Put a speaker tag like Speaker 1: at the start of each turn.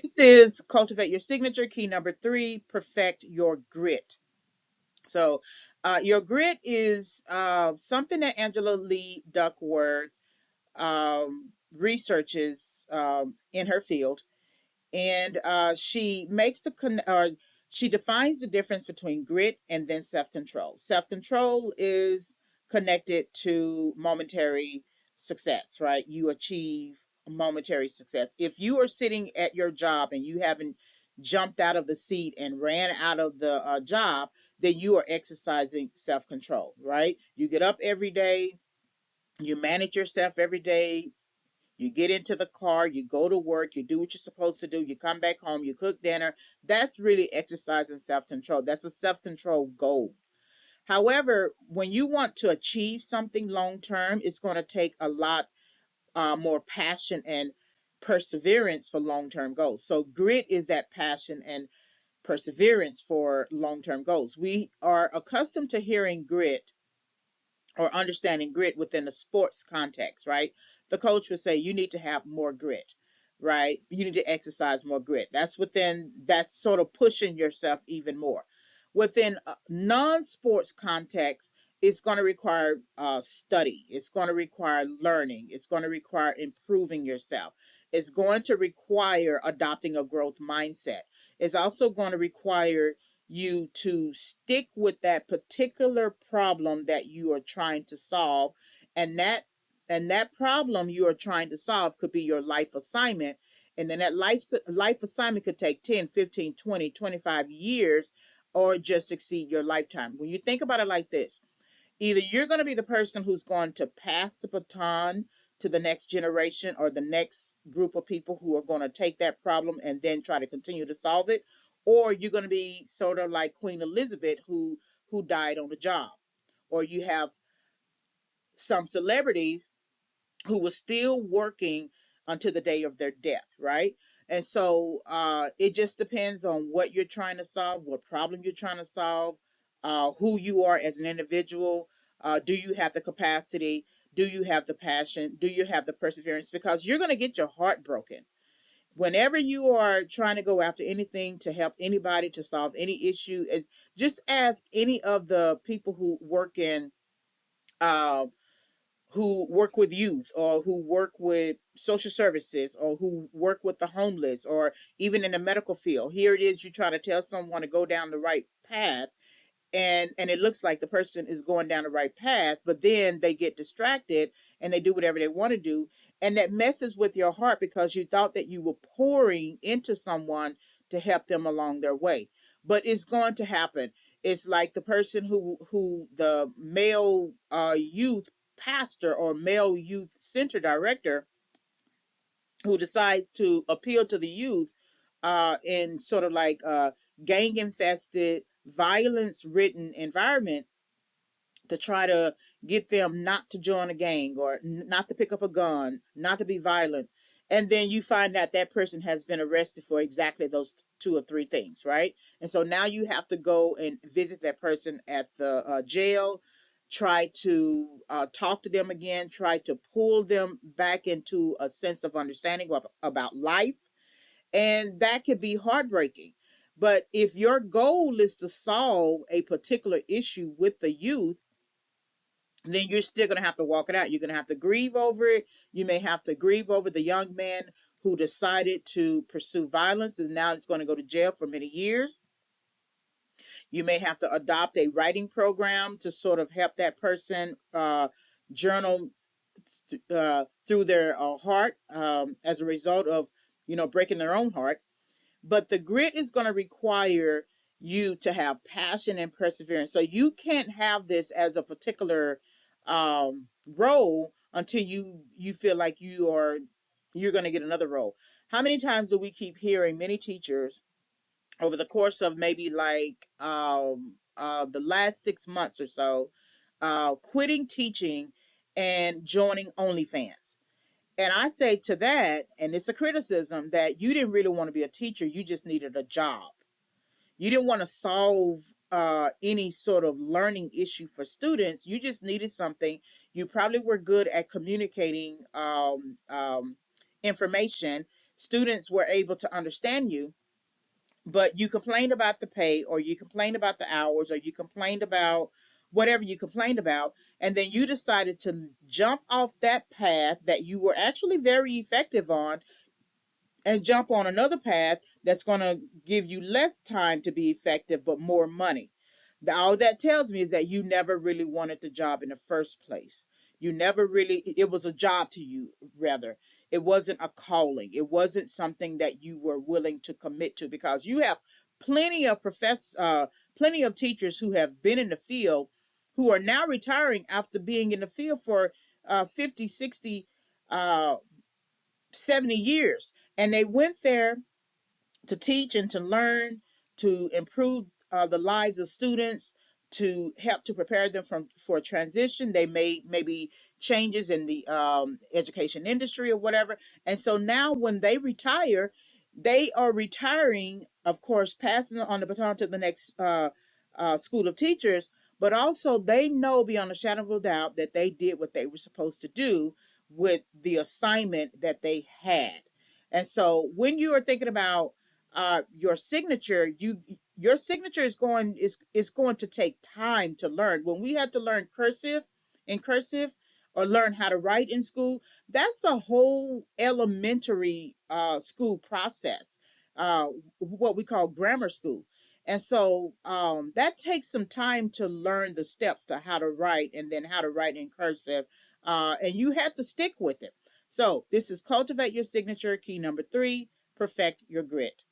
Speaker 1: This is Cultivate Your Signature. Key number 3, perfect your grit. So, your grit is something that Angela Lee Duckworth researches in her field, and she makes she defines the difference between grit and then self-control. Self-control is connected to momentary success, right? You achieve momentary success. If you are sitting at your job and you haven't jumped out of the seat and ran out of the job, then you are exercising self-control, right? You get up every day, you manage yourself every day, you get into the car, you go to work, you do what you're supposed to do, you come back home, you cook dinner. That's really exercising self control. That's a self control goal. However, when you want to achieve something long term, it's going to take a lot more passion and perseverance for long term goals. So, grit is that passion and perseverance for long term goals. We are accustomed to hearing grit or understanding grit within the sports context, right? The coach would say you need to have more grit, right? You need to exercise more grit. That's sort of pushing yourself even more. Within non-sports context, it's going to require study. It's going to require learning. It's going to require improving yourself. It's going to require adopting a growth mindset. It's also going to require you to stick with that particular problem that you are trying to solve, and that problem you are trying to solve could be your life assignment, and then that life assignment could take 10, 15, 20, 25 years or just exceed your lifetime. When you think about it like this, either you're going to be the person who's going to pass the baton to the next generation or the next group of people who are going to take that problem and then try to continue to solve it, or you're going to be sort of like Queen Elizabeth who died on the job, or you have some celebrities who were still working until the day of their death, right? And so it just depends on what you're trying to solve, what problem you're trying to solve, who you are as an individual. Do you have the capacity? Do you have the passion? Do you have the perseverance? Because you're going to get your heart broken. Whenever you are trying to go after anything to help anybody to solve any issue, is just ask any of the people uh, who work with youth or who work with social services or who work with the homeless or even in the medical field. Here it is, you're trying to tell someone to go down the right path, and it looks like the person is going down the right path, but then they get distracted and they do whatever they want to do, and that messes with your heart because you thought that you were pouring into someone to help them along their way. But it's going to happen. It's like the person who the male youth pastor or male youth center director who decides to appeal to the youth in sort of like gang infested, violence ridden environment to try to get them not to join a gang or not to pick up a gun, not to be violent. And then you find out that person has been arrested for exactly those two or three things, right? And so now you have to go and visit that person at the jail, try to talk to them again, try to pull them back into a sense of understanding about life, and that could be heartbreaking. But if your goal is to solve a particular issue with the youth, then you're still going to have to walk it out. You're going to have to grieve over it. You may have to grieve over the young man who decided to pursue violence and now it's going to go to jail for many years. You may have to adopt a writing program to sort of help that person journal through their heart as a result of, breaking their own heart. But the grit is going to require you to have passion and perseverance. So you can't have this as a particular role until you feel like you're going to get another role. How many times do we keep hearing many teachers over the course of maybe like the last 6 months or so quitting teaching and joining OnlyFans? And I say to that, and it's a criticism, that you didn't really want to be a teacher, you just needed a job. You didn't want to solve any sort of learning issue for students. You just needed something. You probably were good at communicating information. students were able to understand you, but you complained about the pay, or you complained about the hours, or you complained about whatever you complained about, and then you decided to jump off that path that you were actually very effective on and jump on another path that's going to give you less time to be effective but more money. All that tells me is that you never really wanted the job in the first place. You never really, it was a job to you, rather. It wasn't a calling. It wasn't something that you were willing to commit to, because you have plenty of teachers who have been in the field who are now retiring after being in the field for 50, 60, uh, 70 years. And they went there to teach and to learn, to improve the lives of students, to help to prepare them for a transition. They made maybe changes in the education industry or whatever. And so now when they retire, they are retiring, of course, passing on the baton to the next school of teachers. But also, they know beyond a shadow of a doubt that they did what they were supposed to do with the assignment that they had. And so, when you are thinking about your signature, your signature is going to take time to learn. When we had to learn cursive, or learn how to write in school, that's a whole elementary school process, uh, what we call grammar school. And so that takes some time to learn the steps to how to write, and then how to write in cursive, and you have to stick with it. So this is Cultivate Your Signature, key number 3: perfect your grit.